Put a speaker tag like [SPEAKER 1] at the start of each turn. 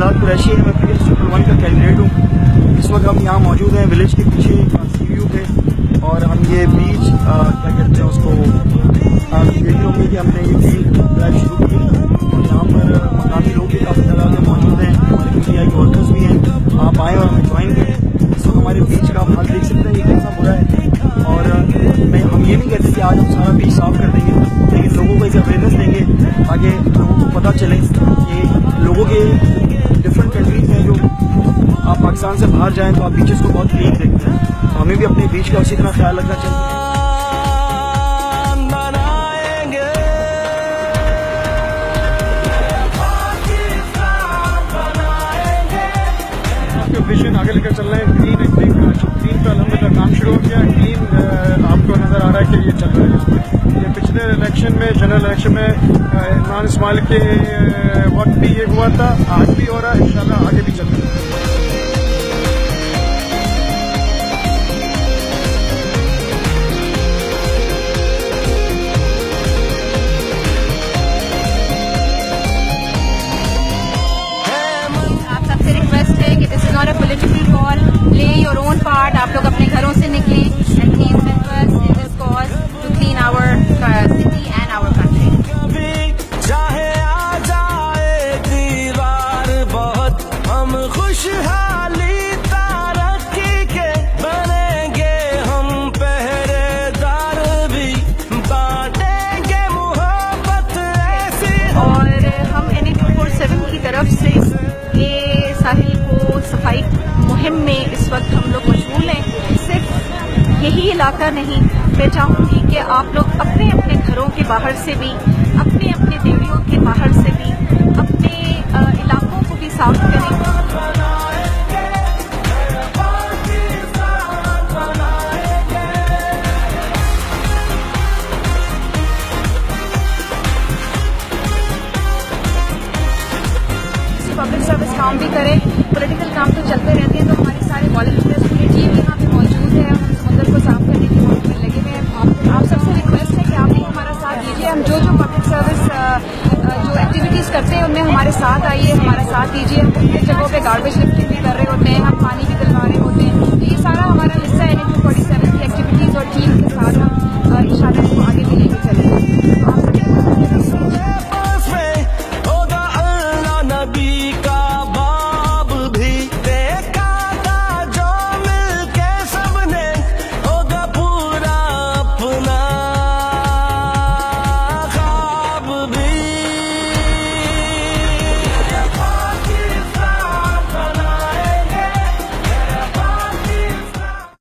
[SPEAKER 1] फिलहाल कुरैशी है, मैं PS 1 का कैंडिडेट हूँ। इस वक्त हम यहाँ मौजूद हैं विलेज के पीछे सी व्यू पे, और हम ये बीच क्या कहते हैं उसको, आप देख रहे होंगे कि हमने ये फील्ड ड्राइव शुरू की और यहाँ पर मकामी लोग भी काफ़ी तादाद में मौजूद हैं, हमारे PTI के वर्कर्स भी हैं। आप आएँ और हमें ज्वाइन करें। इस वक्त हमारे बीच का आप हाल देख सकते हैं ये कैसा बुरा है, और हम ये नहीं कहते कि आज हम सारा बीच साफ कर देंगे, लेकिन लोगों को एक अवेयरनेस देंगे ताकि लोगों को पता चले कि लोगों के डिफरेंट कंट्रीज हैं जो आप पाकिस्तान से बाहर जाएं तो आप बीचेस को बहुत क्लीन देखते हैं, तो हमें भी अपने बीच का उसी तरह ख्याल रखना चाहिए।
[SPEAKER 2] विजन आगे लेकर चल रहे हैं। ग्रीन का अल्हम्दुलिल्लाह काम शुरू हो गया। ग्रीन आपको नज़र आ रहा है कि ये चल रहा है। ये पिछले इलेक्शन में, जनरल इलेक्शन में इमरान इस्माइल के वक्त भी ये हुआ था, आज भी हो रहा है, इंशाल्लाह आगे भी चल रहा है।
[SPEAKER 3] Political call, play your own part. आप लोग अपने घरों से निकलें and please help us in this cause to clean our city and our country.
[SPEAKER 4] चाहे आ जाए दीवार बहुत, हम खुशहाली तरक्की के बनेंगे, हम पहरेदार भी बांटेंगे मोहब्बत ऐसी। और हम NA247 की तरफ से ये साहिल को सफाई मुहिम में इस वक्त हम लोग मशगूल हैं। सिर्फ यही इलाका नहीं, मैं चाहूँगी कि आप लोग अपने अपने घरों के बाहर से भी, अपने अपने देवियों के बाहर से भी अपने इलाकों को भी साफ करें। पब्लिक सर्विस काम भी करें, पॉलिटिकल काम तो चलते रहते हैं, तो हमारे सारे वॉलंटियर्स पूरी टीम यहाँ पे मौजूद है। हम समुद्र को साफ करने की मुहिम में लगे हुए हैं। आप सबसे रिक्वेस्ट है कि आप भी हमारा साथ दीजिए। हम जो पब्लिक सर्विस जो एक्टिविटीज़ करते हैं उनमें हमारे साथ आइए, हमारा साथ दीजिए। हम कितने जगहों पे गार्बेज लिफ्टिंग भी कर रहे होते हैं, हम पानी भी दिलवा रहे होते हैं। तो ये सारा हमारा हिस्सा है NA247 की एक्टिविटीज़, और टीम के साथ हम इंशाल्लाह इसको आगे मिलेंगे।